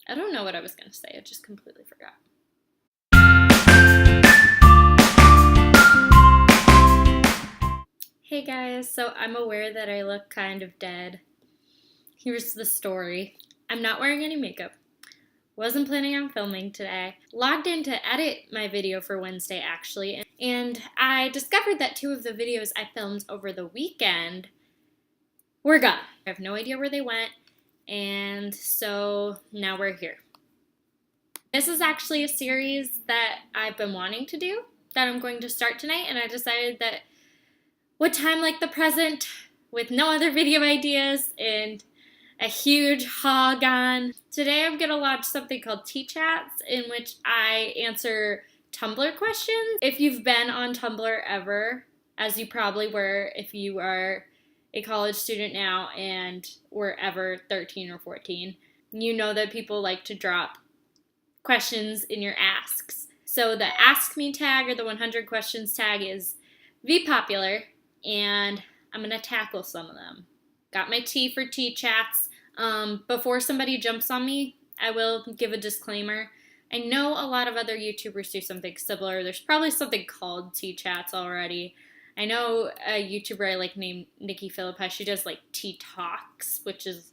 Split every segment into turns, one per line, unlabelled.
I don't know what I was going to say. I just completely forgot. Hey guys, so I'm aware that I look kind of dead. Here's the story. I'm not wearing any makeup. Wasn't planning on filming today. Logged in to edit my video for Wednesday actually, and I discovered that 2 of the videos I filmed over the weekend were gone. I have no idea where they went, and so now we're here. This is actually a series that I've been wanting to do, that I'm going to start tonight, and I decided that what time like the present, with no other video ideas and a huge hog on. Today I'm gonna launch something called Tea Chats, in which I answer Tumblr questions. If you've been on Tumblr ever, as you probably were if you are a college student now and were ever 13 or 14, you know that people like to drop questions in your asks. So the Ask Me tag, or the 100 questions tag, is popular, and I'm gonna tackle some of them. Got my tea for Tea Chats. Before somebody jumps on me, I will give a disclaimer. I know a lot of other YouTubers do something similar. There's probably something called Tea Chats already. I know a YouTuber I like named Nikki Philippi. She does like Tea Talks, which is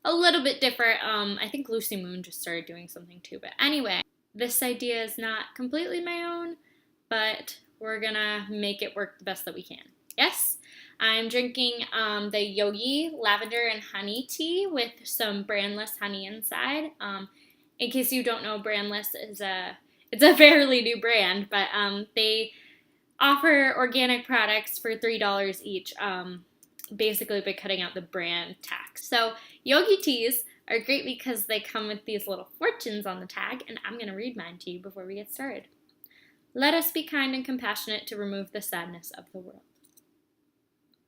a little bit different. I think Lucy Moon just started doing something too. But anyway, this idea is not completely my own, but we're gonna make it work the best that we can. Yes, I'm drinking the Yogi lavender and honey tea with some brandless honey inside. In case you don't know, brandless is it's a fairly new brand, but they offer organic products for $3 each, basically by cutting out the brand tax. So Yogi teas are great because they come with these little fortunes on the tag, and I'm going to read mine to you before we get started. Let us be kind and compassionate to remove the sadness of the world.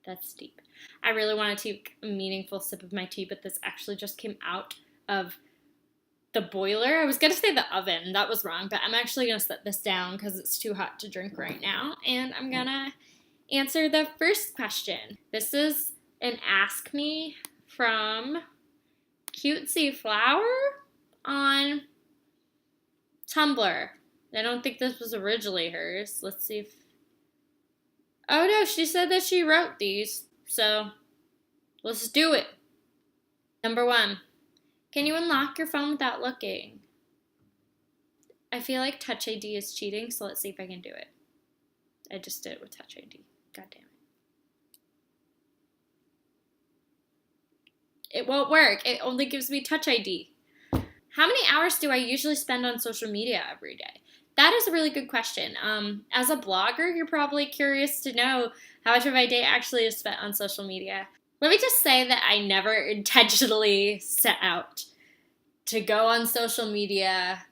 That's deep. I really want to take a meaningful sip of my tea, but this actually just came out of the boiler. I was going to say the oven. That was wrong, but I'm actually going to set this down because it's too hot to drink right now. And I'm going to answer the first question. This is an Ask Me from Cutesy Flower on Tumblr. I don't think this was originally hers. Let's see if... Oh no, she said that she wrote these. So, let's do it. Number 1. Can you unlock your phone without looking? I feel like Touch ID is cheating, so let's see if I can do it. I just did it with Touch ID. God damn it. It won't work. It only gives me Touch ID. How many hours do I usually spend on social media every day? That is a really good question. As a blogger, you're probably curious to know how much of my day actually is spent on social media. Let me just say that I never intentionally set out to go on social media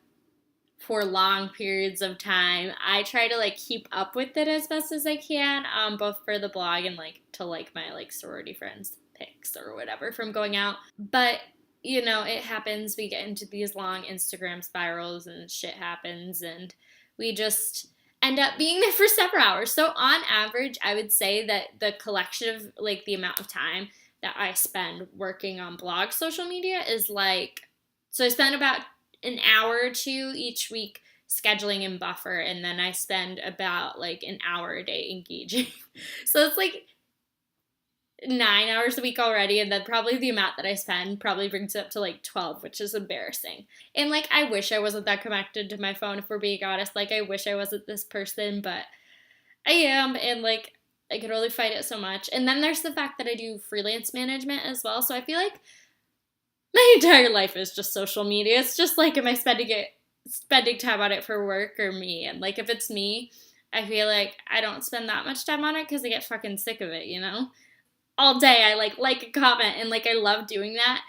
for long periods of time. I try to keep up with it as best as I can, both for the blog and to my sorority friends' pics or whatever from going out. But you know, it happens. We get into these long Instagram spirals and shit happens, and we just end up being there for several hours. So on average, I would say that the collection of the amount of time that I spend working on blog social media is so I spend about an hour or 2 each week scheduling in Buffer, and then I spend about an hour a day engaging. So it's 9 hours a week already, and then probably the amount that I spend probably brings it up to 12, which is embarrassing. And I wish I wasn't that connected to my phone, if we're being honest. I wish I wasn't this person, but I am, and I could only fight it so much. And then there's the fact that I do freelance management as well, so I feel like my entire life is just social media. It's just am I spending time on it for work or me? And if it's me, I feel like I don't spend that much time on it because I get fucking sick of it, you know? All day I like a comment, and I love doing that,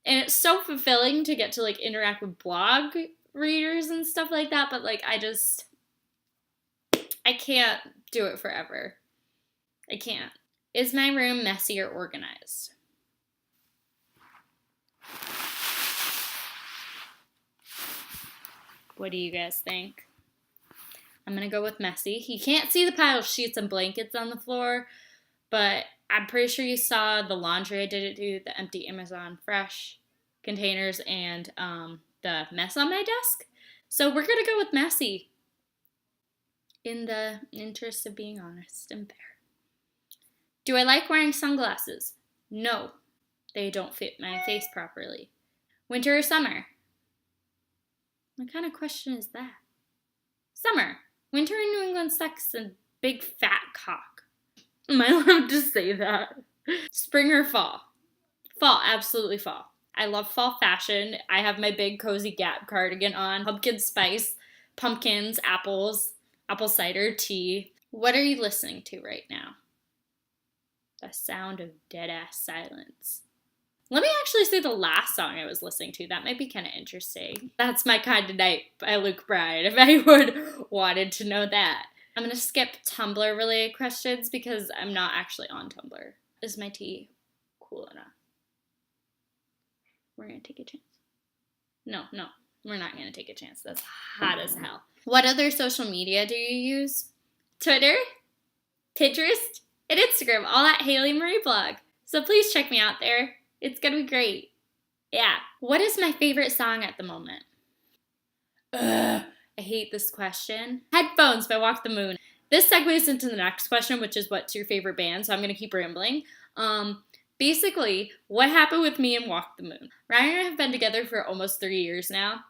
and it's so fulfilling to get to interact with blog readers and stuff like that, but I can't do it forever. I can't. Is my room messy or organized? What do you guys think? I'm gonna go with messy. You can't see the pile of sheets and blankets on the floor, but I'm pretty sure you saw the laundry I didn't do, the empty Amazon Fresh containers, and the mess on my desk. So we're gonna go with messy in the interest of being honest and fair. Do I like wearing sunglasses? No, they don't fit my face properly. Winter or summer? What kind of question is that? Summer. Winter in New England sucks and big fat cock. Am I allowed to say that? Spring or fall? Fall, absolutely fall. I love fall fashion. I have my big cozy Gap cardigan on. Pumpkin spice, pumpkins, apples, apple cider, tea. What are you listening to right now? The sound of dead-ass silence. Let me actually say the last song I was listening to. That might be kind of interesting. That's My Kind of Night by Luke Bryan, if anyone wanted to know that. I'm going to skip Tumblr-related questions because I'm not actually on Tumblr. Is my tea cool enough? We're going to take a chance. No, we're not going to take a chance. That's hot as hell. What other social media do you use? Twitter, Pinterest, and Instagram, all at Haley Marie Blog. So please check me out there. It's going to be great. Yeah. What is my favorite song at the moment? I hate this question. Headphones by Walk the Moon. This segues into the next question, which is what's your favorite band? So I'm going to keep rambling. Basically, what happened with me and Walk the Moon? Ryan and I have been together for almost 3 years now.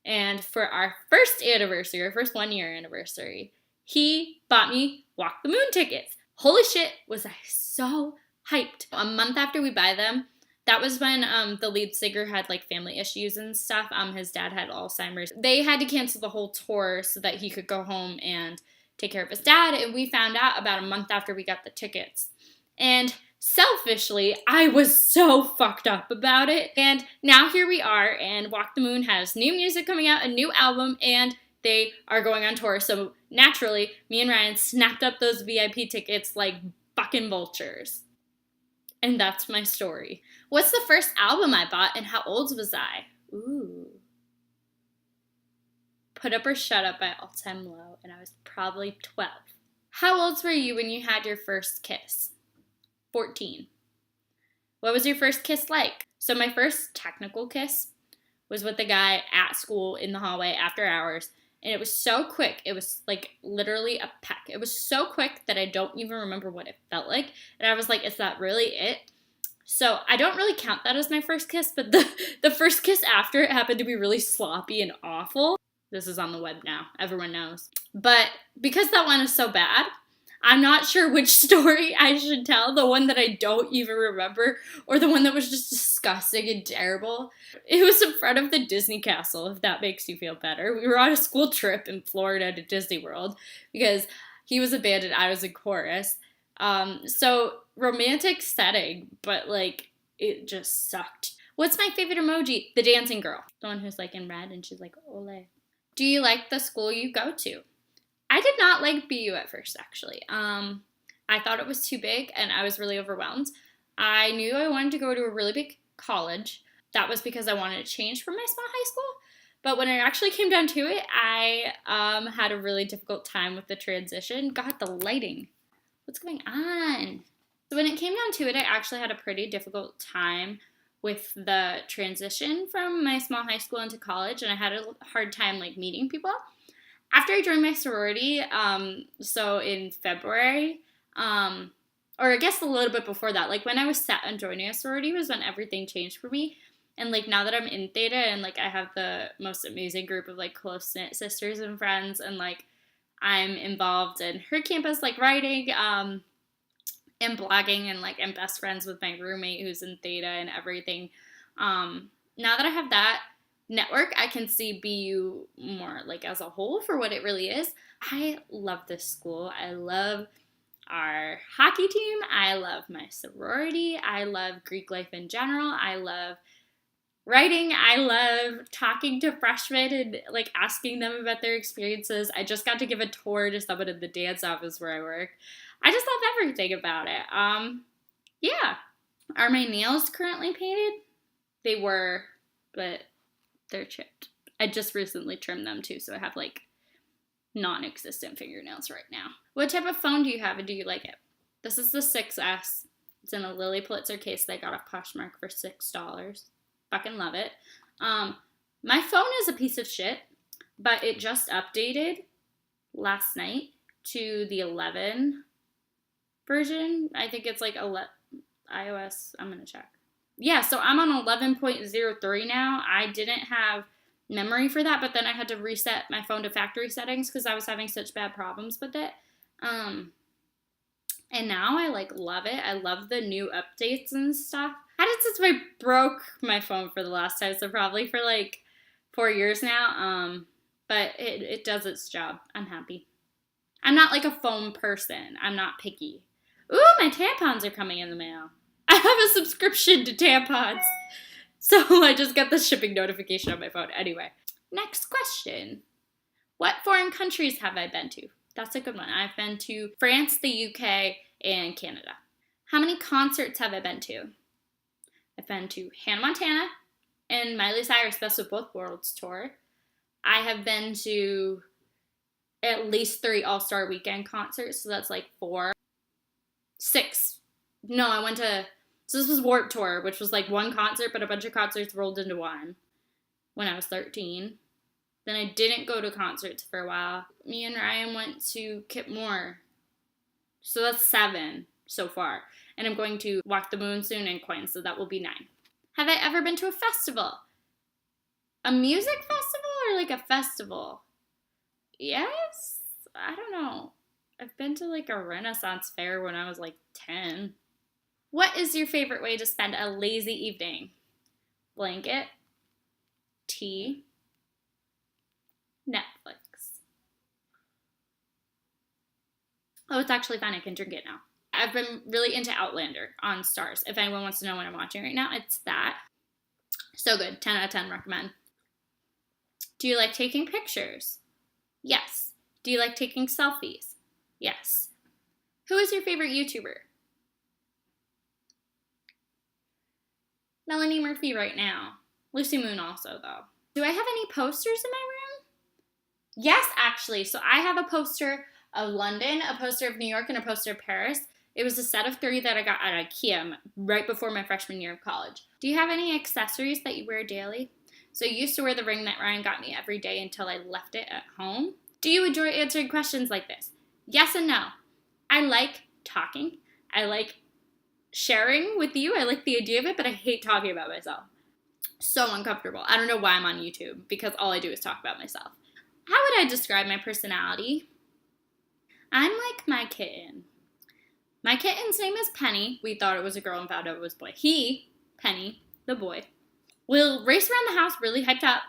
And for our first anniversary, our first 1 year anniversary, he bought me Walk the Moon tickets. Holy shit, was I so hyped. A month after we buy them, that was when the lead singer had like family issues and stuff. His dad had Alzheimer's. They had to cancel the whole tour so that he could go home and take care of his dad. And we found out about a month after we got the tickets. And selfishly, I was so fucked up about it. And now here we are, and Walk the Moon has new music coming out, a new album, and they are going on tour. So naturally, me and Ryan snapped up those VIP tickets like fucking vultures. And that's my story. What's the first album I bought, and how old was I? Ooh. Put Up or Shut Up by All Time Low, and I was probably 12. How old were you when you had your first kiss? 14. What was your first kiss like? So my first technical kiss was with the guy at school in the hallway after hours, and it was so quick. It was like literally a peck. It was so quick that I don't even remember what it felt like, and I was like, is that really it? So I don't really count that as my first kiss, but the first kiss after it happened to be really sloppy and awful. This is on the web now. Everyone knows. But because that one is so bad, I'm not sure which story I should tell, the one that I don't even remember or the one that was just disgusting and terrible. It was in front of the Disney Castle, if that makes you feel better. We were on a school trip in Florida to Disney World because he was a band and I was in chorus. So romantic setting, but like it just sucked. What's my favorite emoji? The dancing girl. The one who's like in red and she's like, ole. Do you like the school you go to? I did not like BU at first, actually. I thought it was too big, and I was really overwhelmed. I knew I wanted to go to a really big college. That was because I wanted to change from my small high school. But when it actually came down to it, I had a really difficult time with the transition. God, the lighting. What's going on? So when it came down to it, I actually had a pretty difficult time with the transition from my small high school into college, and I had a hard time, like, meeting people. After I joined my sorority, so in February, or I guess a little bit before that, like when I was set on joining a sorority was when everything changed for me. And like now that I'm in Theta and like I have the most amazing group of like close-knit sisters and friends, and like I'm involved in her campus like writing and blogging, and like I'm best friends with my roommate who's in Theta and everything. Now that I have that network, I can see BU more like as a whole for what it really is. I love this school. I love our hockey team. I love my sorority. I love Greek life in general. I love writing. I love talking to freshmen and like asking them about their experiences. I just got to give a tour to someone in the dance office where I work. I just love everything about it. Yeah. Are my nails currently painted? They were, but they're chipped. I just recently trimmed them too, so I have like non-existent fingernails right now. What type of phone do you have and do you like it? This is the 6S. It's in a Lily Pulitzer case that I got off Poshmark for $6. Fucking love it. My phone is a piece of shit, but it just updated last night to the 11 version. I think it's like iOS. I'm going to check. Yeah, so I'm on 11.03 now. I didn't have memory for that, but then I had to reset my phone to factory settings because I was having such bad problems with it. And now I like love it. I love the new updates and stuff. I had it since I broke my phone for the last time, so probably for like 4 years now. But it does its job. I'm happy. I'm not like a phone person. I'm not picky. Ooh, my tampons are coming in the mail. I have a subscription to tampons. So I just got the shipping notification on my phone. Anyway, next question. What foreign countries have I been to? That's a good one. I've been to France, the UK, and Canada. How many concerts have I been to? I've been to Hannah Montana and Miley Cyrus Best of Both Worlds tour. I have been to at least 3 All-Star Weekend concerts, so that's like 4. 6. No, I went to... So this was Warped Tour, which was like one concert, but a bunch of concerts rolled into one when I was 13. Then I didn't go to concerts for a while. Me and Ryan went to Kip Moore. So that's 7 so far. And I'm going to Walk the Moon soon and Coin, so that will be 9. Have I ever been to a festival? A music festival or like a festival? Yes? I don't know. I've been to like a Renaissance fair when I was like 10. What is your favorite way to spend a lazy evening? Blanket, tea, Netflix. Oh, it's actually fine. I can drink it now. I've been really into Outlander on Stars. If anyone wants to know what I'm watching right now, it's that. So good. 10 out of 10 recommend. Do you like taking pictures? Yes. Do you like taking selfies? Yes. Who is your favorite YouTuber? Melanie Murphy right now. Lucy Moon also, though. Do I have any posters in my room? Yes, actually. So I have a poster of London, a poster of New York, and a poster of Paris. It was a set of 3 that I got at IKEA right before my freshman year of college. Do you have any accessories that you wear daily? So I used to wear the ring that Ryan got me every day until I left it at home. Do you enjoy answering questions like this? Yes and no. I like talking. I like sharing with you. I like the idea of it, but I hate talking about myself. So uncomfortable. I don't know why I'm on YouTube, because all I do is talk about myself. How would I describe my personality? I'm like my kitten. My kitten's name is Penny. We thought it was a girl and found out it was a boy. He, Penny, the boy, will race around the house really hyped up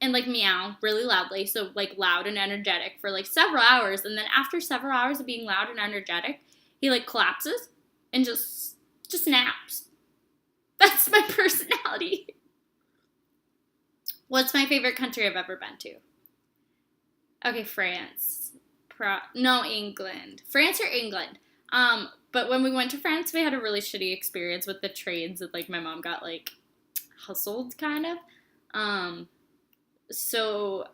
and like meow really loudly, so like loud and energetic for like several hours, and then after several hours of being loud and energetic, he like collapses and just naps. That's my personality. What's my favorite country I've ever been to? Okay, France. No, England. France or England. But when we went to France, we had a really shitty experience with the trains, and like my mom got like hustled kind of. So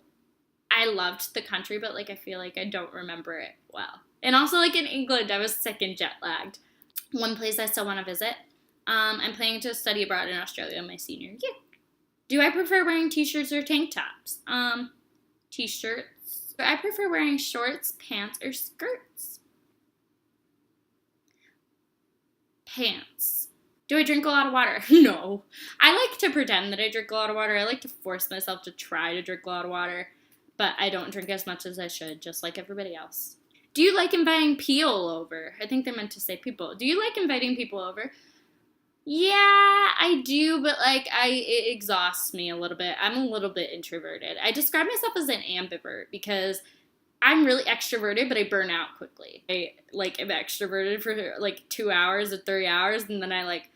I loved the country, but like I feel like I don't remember it well. And also like in England, I was sick and jet lagged. One place I still want to visit. I'm planning to study abroad in Australia my senior year. Do I prefer wearing t-shirts or tank tops? T-shirts. I prefer wearing shorts, pants, or skirts. Pants. Do I drink a lot of water? No. I like to pretend that I drink a lot of water. I like to force myself to try to drink a lot of water, but I don't drink as much as I should, just like everybody else. Do you like inviting people over? I think they meant to say people. Do you like inviting people over? Yeah, I do, but like it exhausts me a little bit. I'm a little bit introverted. I describe myself as an ambivert because I'm really extroverted, but I burn out quickly. I like am extroverted for like 2 hours or 3 hours, and then I like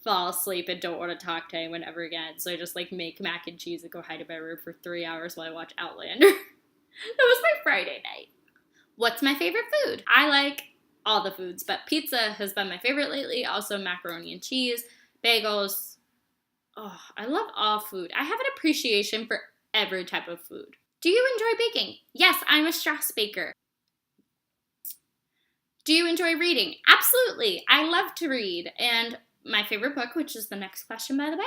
fall asleep and don't want to talk to anyone ever again. So I just like make mac and cheese and go hide in my room for 3 hours while I watch Outlander. That was my Friday night. What's my favorite food? I like all the foods, but pizza has been my favorite lately. Also macaroni and cheese, bagels. Oh, I love all food. I have an appreciation for every type of food. Do you enjoy baking? Yes, I'm a Strauss baker. Do you enjoy reading? Absolutely. I love to read. And my favorite book, which is the next question, by the way,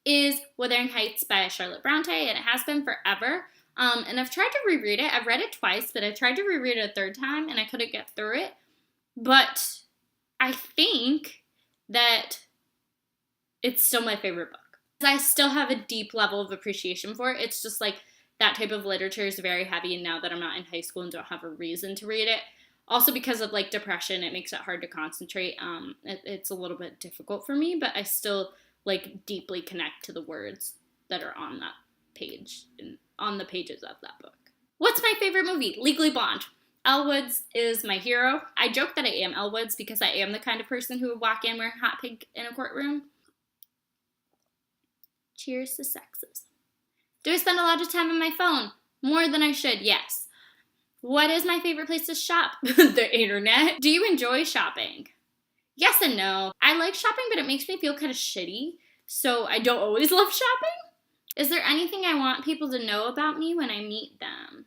is Wuthering Heights by Charlotte Bronte, and it has been forever. And I've tried to reread it. I've read it twice, but I've tried to reread it a third time, and I couldn't get through it. But I think that it's still my favorite book. I still have a deep level of appreciation for it. It's just like that type of literature is very heavy, and now that I'm not in high school and don't have a reason to read it, also because of like depression, it makes it hard to concentrate. It's a little bit difficult for me, but I still like deeply connect to the words that are on that page and on the pages of that book. What's my favorite movie? Legally Blonde. Elle Woods is my hero. I joke that I am Elle Woods because I am the kind of person who would walk in wearing hot pink in a courtroom. Cheers to sexism. Do I spend a lot of time on my phone? More than I should, yes. What is my favorite place to shop? The internet. Do you enjoy shopping? Yes and no. I like shopping, but it makes me feel kind of shitty, so I don't always love shopping. Is there anything I want people to know about me when I meet them?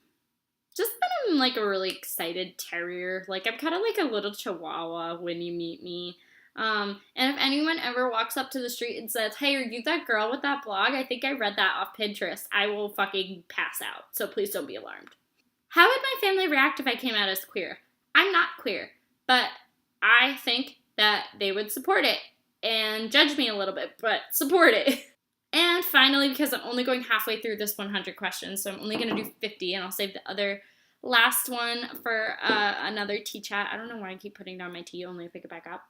Just that I'm like a really excited terrier. Like I'm kind of like a little chihuahua when you meet me. And if anyone ever walks up to the street and says, hey, are you that girl with that blog? I think I read that off Pinterest. I will fucking pass out. So please don't be alarmed. How would my family react if I came out as queer? I'm not queer, but I think that they would support it and judge me a little bit, but support it. And finally, because I'm only going halfway through this 100 questions, so I'm only going to do 50, and I'll save the other last one for another tea chat. I don't know why I keep putting down my tea, only to pick it back up.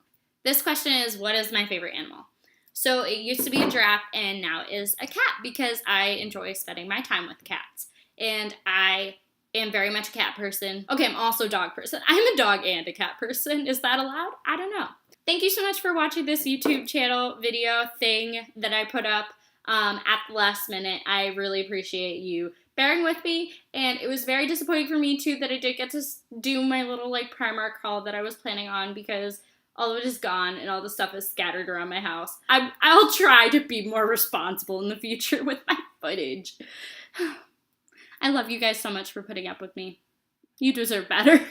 This question is, what is my favorite animal? So it used to be a giraffe, and now it is a cat, because I enjoy spending my time with cats. And I am very much a cat person. Okay, I'm also a dog person. I'm a dog and a cat person. Is that allowed? I don't know. Thank you so much for watching this YouTube channel video thing that I put up at the last minute. I really appreciate you bearing with me, and it was very disappointing for me too that I did get to do my little like Primark haul that I was planning on, because all of it is gone and all the stuff is scattered around my house. I'll try to be more responsible in the future with my footage. I love you guys so much for putting up with me. You deserve better.